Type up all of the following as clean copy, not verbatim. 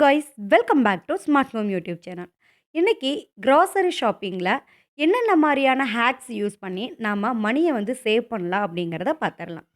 Guys, welcome back to smart home YouTube channel. இன்னைக்கு grocery ஷாப்பிங்கில என்னென்ன மாரியான ஹேக்ஸ் யூஸ் பண்ணி நாம மணிய வந்து சேவ் பண்ணலாம் அப்படிங்கிறத பார்த்துரலாம்.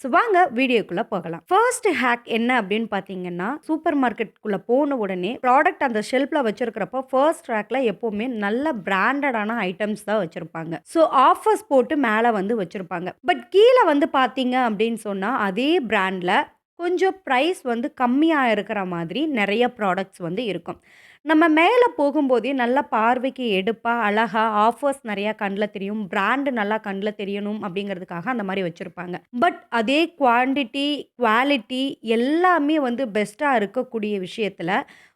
ஸோ வாங்க வீடியோக்குள்ள போகலாம். ஃபர்ஸ்ட் ஹேக் என்ன அப்படின்னு பார்த்தீங்கன்னா, சூப்பர் மார்க்கெட்குள்ள போன உடனே ப்ராடக்ட் அந்த ஷெல்ஃப்ல வச்சிருக்கிறப்போ ஃபர்ஸ்ட் ரேக்ல எப்பவுமே நல்ல பிராண்டடான ஐட்டம்ஸ் தான் வச்சிருப்பாங்க. ஸோ ஆஃபர்ஸ் போட்டு மேல வந்து வச்சிருப்பாங்க. பட் கீழ வந்து பார்த்தீங்க அப்படின்னு சொன்னா, அதே பிராண்ட்ல கொஞ்சம் பிரைஸ் வந்து கம்மியா இருக்கிற மாதிரி நெறைய ப்ராடக்ட்ஸ் வந்து இருக்கும். நம்ம மேல போகும்போதே நல்லா பார்வைக்கு எடுப்பா, அழகா ஆஃபர்ஸ் நெறையா கண்ல தெரியும். பிராண்ட் நல்லா கண்ல தெரியணும் அப்படிங்கிறதுக்காக அந்த மாரி வச்சிருப்பாங்க. பட் அதே குவான்டிட்டி, குவாலிட்டி எல்லாமே வந்து பெஸ்ட்டா இருக்கக்கூடிய விஷயத்துல,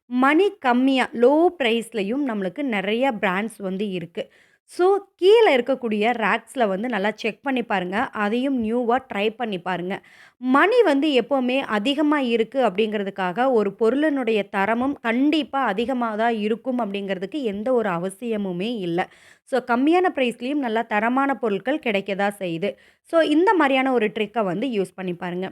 மணி கம்மியா, லோ பிரைஸ்லயும் நம்மளுக்கு நெறைய பிராண்ட்ஸ் வந்து இருக்கு. ஸோ கீழ இருக்கக்கூடிய ரேக்ஸ்ல வந்து நல்லா செக் பண்ணி பாருங்க. அதையும் நியூவா ட்ரை பண்ணி பாருங்க. மணி வந்து எப்பவுமே அதிகமா இருக்கு அப்படிங்கிறதுக்காக, ஒரு பொருளினுடைய தரமும் கண்டிப்பா அதிகமா தான் இருக்கும் அப்படிங்கிறதுக்கு எந்த ஒரு அவசியமுமே இல்ல. ஸோ கம்மியான பிரைஸ்லயும் நல்லா தரமான பொருட்கள் கிடைக்க தான் செய்யுது. ஸோ இந்த மாரியான ஒரு ட்ரிக்க வந்து யூஸ் பண்ணி பாருங்க.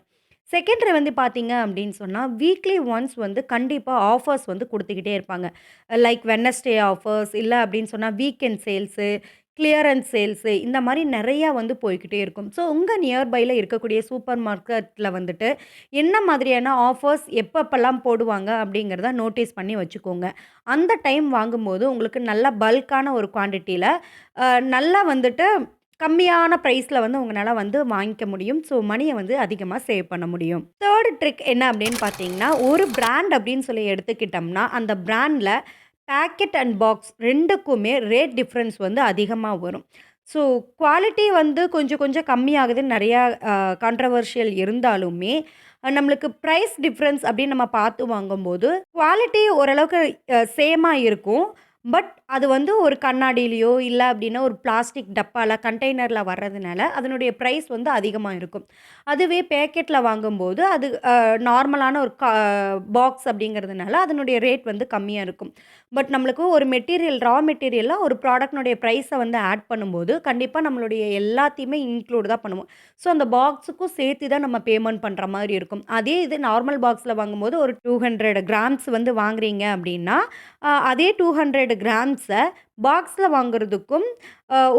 செகண்டரி வந்து பார்த்தீங்க அப்படின்னு சொன்னா, வீக்லி ஒன்ஸ் வந்து கண்டிப்பா ஆஃபர்ஸ் வந்து குடுத்துக்கிட்டே இருப்பாங்க. லைக் வெட்னஸ்டே ஆஃபர்ஸ் இல்ல அப்படின்னு சொன்னா வீக்கெண்ட் சேல்ஸு, கிளியரன்ஸ் சேல்ஸு இந்த மாரி நெறையா வந்து போய்க்கிட்டே இருக்கும். ஸோ உங்க நியர்பைல இருக்கக்கூடிய சூப்பர் மார்க்கெட்ல வந்துட்டு என்ன மாதிரியான ஆஃபர்ஸ் எப்பப்பலாம் போடுவாங்க அப்படிங்கிறத நோட்டீஸ் பண்ணி வச்சுக்கோங்க. அந்த டைம் வாங்கும்போது உங்களுக்கு நல்ல பல்க்கான ஒரு குவான்டிட்டில அ நல்லா வந்துட்டு கம்மியான பிரைஸ்ல வந்து உங்கனால வந்து வாங்கிக்க முடியும். ஸோ மணிய வந்து அதிகமா சேவ் பண்ண முடியும். 3 ட்ரிக் என்ன அப்படின்னு பார்த்தீங்கன்னா, ஒரு பிராண்ட் அப்படின்னு சொல்லி எடுத்துக்கிட்டோம்னா, அந்த பிராண்ட்ல பாக்கெட் அண்ட் பாக்ஸ் 2க்குமே ரேட் டிஃபரன்ஸ் வந்து அதிகமா வரும். ஸோ குவாலிட்டி வந்து கொஞ்சம் கொஞ்சம் கம்மியாகுதுன்னு நெறையா கான்ட்ரோவர்ஷியல் இருந்தாலுமே, நம்மளுக்கு பிரைஸ் டிஃபரன்ஸ் அப்படின்னு நம்ம பார்த்து வாங்கும்போது, குவாலிட்டி ஓரளவுக்கு சேமா இருக்கும். பட் அது வந்து ஒரு கண்ணாடியிலயோ, இல்ல அப்டின்னா ஒரு பிளாஸ்டிக் டப்பால, கண்டெய்னர்ல வர்றதுனால, அதனுடைய பிரைஸ் வந்து அதிகமா இருக்கும். அதுவே பேக்கெட்ல வாங்கும்போது, அது நார்மலான ஒரு பாக்ஸ் அப்டிங்கிறதுனால, அதனுடைய ரேட் வந்து கம்மியா இருக்கும். பட் நம்மளுக்கு ஒரு மெட்டீரியல், ரா மெட்டீரியல்ல ஒரு ப்ராடக்ட்னுடைய பிரைஸ வந்து ஆட் பண்ணும்போது, கண்டிப்பா நம்மளுடைய எல்லாத்தையுமே இன்க்ளூட் தான் பண்ணுவோம். ஸோ, அந்த பாக்ஸுக்கும் சேர்த்து தான் நம்ம பேமெண்ட் பண்ற மாரி இருக்கும். அதே இது நார்மல் பாக்ஸ்ல வாங்கும்போது, ஒரு 200 கிராம்ஸ் வந்து வாங்குறீங்க அப்டின்னா, அதே 200 கிராம்ஸ பாக்ஸ்ல வாங்குறதுக்கும்,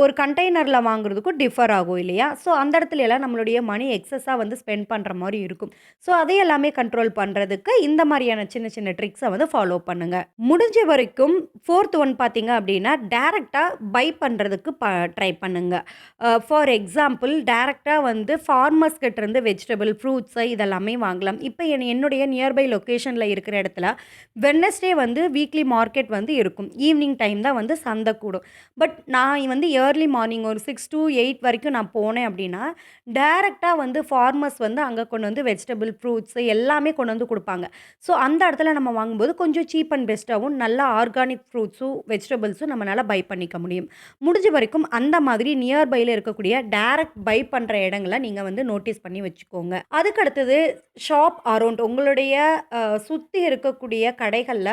ஒரு கண்டெய்னர்ல வாங்குறதுக்கும் டிஃபர் ஆகும் இல்லையா? ஸோ, அந்த இடத்துல எல்லாம் நம்மளுடைய மணி எக்ஸஸா வந்து ஸ்பெண்ட் பண்ற மாரி இருக்கும். ஸோ, அதை எல்லாமே கண்ட்ரோல் பண்றதுக்கு இந்த மாரியான சின்ன சின்ன ட்ரிக்ஸ வந்து ஃபாலோ பண்ணுங்க. முடிஞ்ச வரைக்கும் 4த் ஒன் பார்த்தீங்க அப்டின்னா, டைரக்ட்டா பை பண்றதுக்கு ட்ரை பண்ணுங்க. ஃபார் எக்ஸாம்பிள் டைரக்ட்டா வந்து ஃபார்மர்ஸ் கிட்ட இருந்து வெஜிடபிள், ஃப்ரூட்ஸ் இதெல்லாமே வாங்கலாம். இப்ப என்னுடைய நியர்பை லொகேஷன்ல இருக்கிற இடத்துல வெட்னஸ்டே வந்து வீக்லி மார்க்கெட் வந்து இருக்கும். ஈவினிங் டைம் தான் வந்து சந்தை கூடும். பட் நான் வந்து ஏர்லி மார்னிங் ஒரு 6 டூ 8 வரைக்கும் நான் போனேன் அப்டின்னா, டைரக்ட்டா வந்து ஃபார்மர்ஸ் வந்து அங்க கொண்டு வந்து வெஜிடபிள், ஃப்ரூட்ஸ் எல்லாமே கொண்டு வந்து குடுப்பாங்க. ஸோ அந்த இடத்துல நம்ம வாங்கும்போது கொஞ்சம் சீப் அண்ட் பெஸ்ட்டாவும் நல்ல ஆர்கானிக் ஃப்ரூட்ஸும், வெஜிடபிள்ஸும் நம்மனால பை பண்ணிக்க முடியும். முடிஞ்ச வரைக்கும் அந்த மாதிரி நியர்பைல இருக்கக்கூடிய டைரக்ட் பை பண்ற இடங்கள நீங்க வந்து நோட்டீஸ் பண்ணி வச்சுக்கோங்க. அதுக்கு அடுத்தது ஷாப் அரவுண்ட் உங்களுடைய சுத்தி இருக்கக்கூடிய கடைகள்ல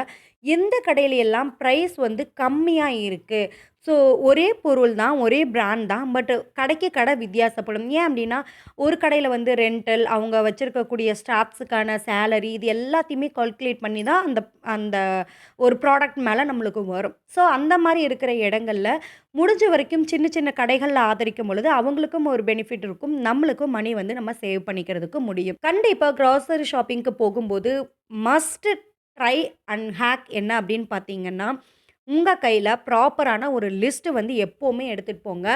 எந்த கடையில எல்லாம் பிரைஸ் வந்து கம்மியா இருக்கு. ஸோ ஒரே பொருள் தான், ஒரே பிராண்ட் தான். பட் கடைக்கு கடை வித்தியாசப்படும். ஏன் அப்டின்னா, ஒரு கடையில வந்து ரென்டல், அவங்க வச்சிருக்கக்கூடிய ஸ்டாஃப்ஸுக்கான சேலரி இது எல்லாத்தையுமே கால்குலேட் பண்ணி தான் அந்த அந்த ஒரு ப்ராடக்ட் மேல நம்மளுக்கு வரும். ஸோ அந்த மாரி இருக்கிற இடங்கள்ல முடிஞ்ச வரைக்கும் சின்ன சின்ன கடைகள்ல ஆதரிக்கும் பொழுது, அவங்களுக்கும் ஒரு பெனிஃபிட் இருக்கும். நம்மளுக்கும் மணி வந்து நம்ம சேவ் பண்ணிக்கிறதுக்கு முடியும். கண்டிப்பா கிராசரி ஷாப்பிங்க்கு போகும்போது மஸ்ட் ட்ரை அண்ட் ஹேக் என்ன அப்படின்னு பார்த்தீங்கன்னா, உங்க கையில ப்ராப்பரான ஒரு லிஸ்ட் வந்து எப்பவுமே எடுத்துட்டு போங்க.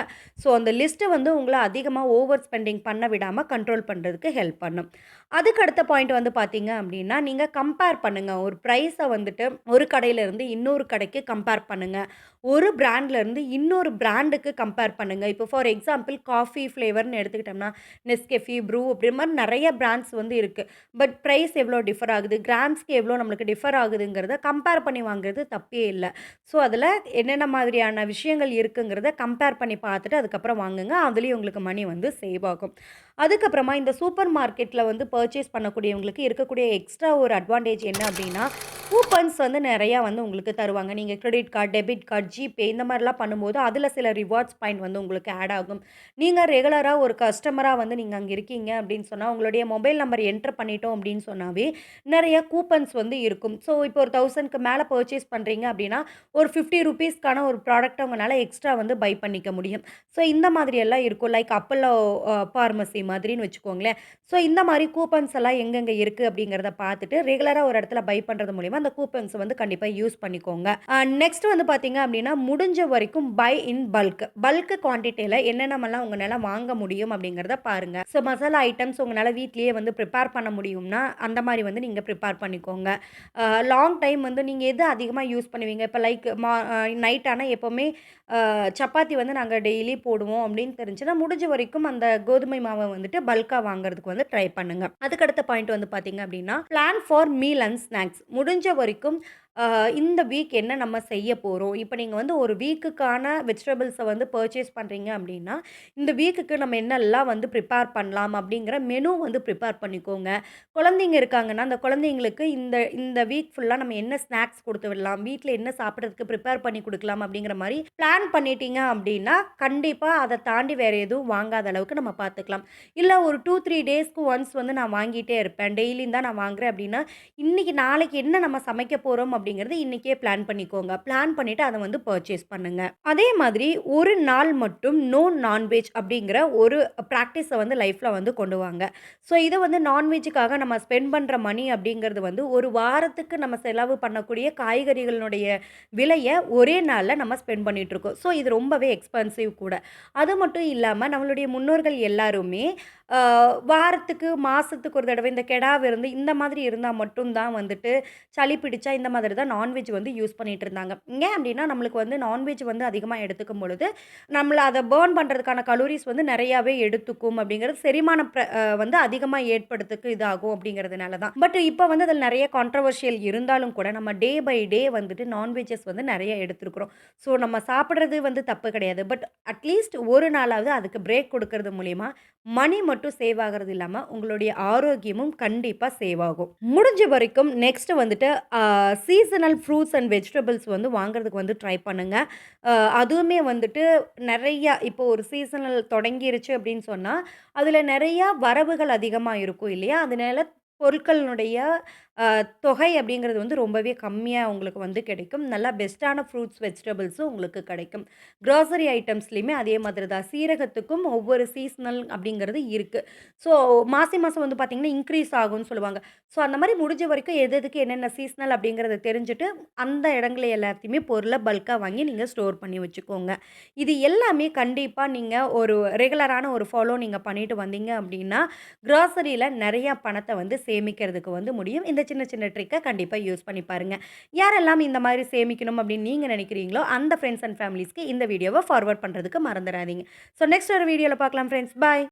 ஸோ, அந்த லிஸ்ட் வந்து உங்கள அதிகமா ஓவர் ஸ்பெண்டிங் பண்ண விடாம கண்ட்ரோல் பண்றதுக்கு ஹெல்ப் பண்ணும். அதுக்கு அடுத்த பாயிண்ட் வந்து பார்த்தீங்க அப்படின்னா, நீங்க கம்பேர் பண்ணுங்க. ஒரு பிரைஸ வந்துட்டு ஒரு கடையில இருந்து இன்னொரு கடைக்கு கம்பேர் பண்ணுங்க. ஒரு பிராண்ட்ல இருந்து இன்னொரு பிராண்டுக்கு கம்பேர் பண்ணுங்க. இப்போ ஃபார் எக்ஸாம்பிள் காஃபி ஃப்ளேவர்ன்னு எடுத்துக்கிட்டோம்னா, நெஸ்கெஃபி, ப்ரூ அப்படி மாரி நெறைய பிராண்ட்ஸ் வந்து இருக்கு. பட் பிரைஸ் எவ்வளோ டிஃபர் ஆகுது, கிராம்ஸ்க்கு எவ்வளோ நம்மளுக்கு டிஃபர் ஆகுதுங்கிறத கம்பேர் பண்ணி வாங்குறது தப்பே இல்ல. ஸோ, அதில என்னென்ன மாதிரியான விஷயங்கள் இருக்குங்கிறத கம்பேர் பண்ணி பார்த்துட்டு அதுக்கப்புறம் வாங்குங்க. அதுலயும் உங்களுக்கு மணி வந்து சேவ் ஆகும். அதுக்கப்புறமா இந்த சூப்பர் மார்க்கெட்ல வந்து பர்ச்சேஸ் பண்ணக்கூடியவங்களுக்கு இருக்கக்கூடிய எக்ஸ்ட்ரா ஒரு அட்வான்டேஜ் என்ன அப்டின்னா, கூப்பன்ஸ் வந்து நெறையா வந்து உங்களுக்கு தருவாங்க. நீங்க credit card, debit card, GPay இந்த மாரிலாம் பண்ணும்போது, அதில சில ரிவார்ட்ஸ் பாயிண்ட் வந்து உங்களுக்கு ஆட் ஆகும். நீங்க ரெகுலரா ஒரு கஸ்டமரா வந்து நீங்க அங்க இருக்கீங்க அப்டின்னு சொன்னா, உங்களுடைய மொபைல் நம்பர் என்டர் பண்ணிட்டோம் அப்டின்னு சொன்னாவே, நெறைய கூப்பன்ஸ் வந்து இருக்கும். ஸோ, இப்போ ஒரு 1000க்கு மேல பர்ச்சேஸ் பண்றீங்க அப்டின்னா, ஒரு ₹50க்கான ஒரு ப்ராடக்ட்ட உங்கனால எக்ஸ்ட்ரா வந்து பை பண்ணிக்க முடியும். ஸோ, இந்த மாதிரி எல்லாம் இருக்கும். லைக் அப்பல்லோ பார்மசி மாதிரின்னு வச்சுக்கோங்களேன். ஸோ, இந்த மாரி கூப்பன்ஸ் எல்லாம் எங்கெங்க இருக்கு அப்டிங்கிறத பார்த்துட்டு, ரெகுலரா ஒரு இடத்துல பை பண்றது மூலியமா அந்த கூப்பன்ஸ் வந்து கண்டிப்பா யூஸ் பண்ணிக்கோங்க. நெக்ஸ்ட் வந்து பார்த்தீங்க அப்டின்னா, முடிஞ்ச வரைக்கும் பை இன் பல்க். பல்க் குவான்டிட்டில என்னென்னலாம் உங்கனால வாங்க முடியும் அப்டிங்கிறத பாருங்க. ஸோ, மசாலா ஐட்டம்ஸ் உங்கனால வீட்லயே வந்து பிரிப்பேர் பண்ண முடியும்னா, அந்த மாரி வந்து நீங்க பிரிப்பேர் பண்ணிக்கோங்க. லாங் டைம் வந்து நீங்க எது அதிகமா யூஸ் பண்ணுவீங்க? இப்ப லைக் நைட் ஆனா எப்பவுமே சப்பாத்தி வந்து நாங்க டெய்லி போடுவோம் அப்படின்னு தெரிஞ்சுன்னா, முடிஞ்ச வரைக்கும் அந்த கோதுமை மாவ வந்துட்டு பல்க்கா வாங்குறதுக்கு வந்து ட்ரை பண்ணுங்க. அதுக்கு அடுத்த பாயிண்ட் வந்து பார்த்தீங்க அப்படின்னா, plan for meal and snacks. முடிஞ்ச வரைக்கும் இந்த வீக் என்ன நம்ம செய்ய போறோம்? இப்ப நீங்க வந்து ஒரு வீக்குக்கான வெஜிடபிள்ஸ வந்து பர்ச்சேஸ் பண்றீங்க அப்படின்னா, இந்த வீக்குக்கு நம்ம என்னெல்லாம் வந்து பிரிப்பேர் பண்ணலாம் அப்படிங்கிற மெனு வந்து பிரிப்பேர் பண்ணிக்கோங்க. குழந்தைங்க இருக்காங்கன்னா, அந்த குழந்தைங்களுக்கு இந்த இந்த வீக் ஃபுல்லா நம்ம என்ன ஸ்நாக்ஸ் குடுத்து விடலாம்? வீட்ல என்ன சாப்பிடுறதுக்கு பிரிப்பேர் பண்ணி குடுக்கலாம்? அப்படிங்கிற மாரி பிளான் பண்ணிட்டீங்க அப்படின்னா, கண்டிப்பா அத தாண்டி வேற எதுவும் வாங்காத அளவுக்கு நம்ம பார்த்துக்கலாம். இல்ல ஒரு 2, 3 டேஸ்க்கு ஒன்ஸ் வந்து நான் வாங்கிட்டே இருப்பேன். டெய்லியும் தான் நான் வாங்குறேன் அப்படின்னா, இன்னைக்கு நாளைக்கு என்ன நம்ம சமைக்க போறோம் அப்படிங்கிறது இன்னைக்கே பிளான் பண்ணிக்கோங்க. பிளான் பண்ணிட்டு அத வந்து பர்ச்சேஸ் பண்ணுங்க. அதே மாதிரி ஒரு நாள் மட்டும் நோ நான்வெஜ் அப்படிங்கிற ஒரு பிராக்டிஸ வந்து லைஃப்ல வந்து கொண்டு வாங்க. ஸோ இத வந்து நான்வெஜ்ஜுக்காக நம்ம ஸ்பெண்ட் பண்ற மணி அப்படிங்கிறது வந்து ஒரு வாரத்துக்கு நம்ம செலவு பண்ணக்கூடிய காய்கறிகளினுடைய விலைய ஒரே நாள்ல நம்ம ஸ்பெண்ட் பண்ணிட்டுருக்கோம். ஸோ இது ரொம்பவே எக்ஸ்பென்சிவ் கூட. அது மட்டும் இல்லாம நம்மளுடைய முன்னோர்கள் எல்லாருமே அ வாரத்துக்கு, மாசத்துக்கு ஒரு தடவை இந்த கெடா விருந்து இந்த மாதிரி இருந்தா மட்டும் தான் வந்துட்டு சளி பிடிச்சா இந்த மாதிரி தான் நான்வெஜ் வந்து யூஸ் பண்ணிட்டு இருந்தாங்க. ஏன் அப்டின்னா, நம்மளுக்கு வந்து நான்வெஜ் வந்து அதிகமா எடுத்துக்கும் பொழுது, நம்மள அத பர்ன் பண்றதுக்கான கலோரிஸ் வந்து நெறையாவே எடுத்துக்கும் அப்டிங்கிறது செரிமான வந்து அதிகமா ஏற்படுறதுக்கு இதாகும் அப்டிங்கிறதுனால தான். பட் இப்ப வந்து அதில நெறைய கான்ட்ரோவர்ஷியல் இருந்தாலும் கூட, நம்ம டே பை டே வந்துட்டு நான்வெஜ்ஜஸ் வந்து நெறைய எடுத்துருக்கிறோம். ஸோ நம்ம சாப்பிடுறது வந்து தப்பு கிடையாது. பட் அட்லீஸ்ட் ஒரு நாளாவது அதுக்கு பிரேக் குடுக்கறது மூலியமா, மணி மட்டும் சேவ் ஆகுறது இல்லாம, உங்களுடைய ஆரோக்கியமும் கண்டிப்பா சேவ் ஆகும். முடிஞ்ச வரைக்கும் நெக்ஸ்ட் வந்துட்டு சீசனல் ஃப்ரூட்ஸ் அண்ட் வெஜிடபிள்ஸ் வந்து வாங்குறதுக்கு வந்து ட்ரை பண்ணுங்க. அதுவுமே வந்துட்டு நெறையா இப்போ ஒரு சீசனல் தொடங்கிருச்சு அப்படின்னு சொன்னா, அதில நெறையா வரவுகள் அதிகமா இருக்கும் இல்லையா? அதனால பொருட்களினுடைய தொகை அப்படிங்கிறது வந்து ரொம்பவே கம்மியா உங்களுக்கு வந்து கிடைக்கும். நல்லா பெஸ்ட்டான ஃப்ரூட்ஸ், வெஜிடபிள்ஸும் உங்களுக்கு கிடைக்கும். குரோசரி ஐட்டம்ஸ்லயுமே அதே மாதிரி தான். சீரகத்துக்கும் ஒவ்வொரு சீசனல் அப்படிங்கிறது இருக்கு. ஸோ மாசி மாசம் வந்து பார்த்தீங்கன்னா, இன்க்ரீஸ் ஆகும்னு சொல்லுவாங்க. ஸோ அந்த மாரி முடிஞ்ச வரைக்கும் எது எதுக்கு என்னென்ன சீசனல் அப்படிங்கிறத தெரிஞ்சுட்டு, அந்த இடங்கள எல்லாத்தையுமே பொருள பல்க்கா வாங்கி நீங்க ஸ்டோர் பண்ணி வச்சுக்கோங்க. இது எல்லாமே கண்டிப்பா நீங்க ஒரு ரெகுலரான ஒரு ஃபாலோ நீங்க பண்ணிட்டு வந்தீங்க அப்படின்னா, குரோசரியில நெறைய பணத்த வந்து சேமிக்கிறதுக்கு வந்து முடியும். இந்த சின்ன சின்ன ட்ரிக்க கண்டிப்பா யூஸ் பண்ணி பாருங்க. யாரெல்லாம் இந்த மாரி சேமிக்கணும் அப்படின்னு நீங்க நினைக்கிறீங்களோ, அந்த ஃப்ரெண்ட்ஸ் அண்ட் ஃபேமிலீஸ்க்கு இந்த வீடியோவ ஃபார்வர்ட் பண்றதுக்கு மறந்துறாதீங்க. ஸோ நெக்ஸ்ட் ஒரு வீடியோல பார்க்கலாம் ஃப்ரெண்ட்ஸ். பாய்.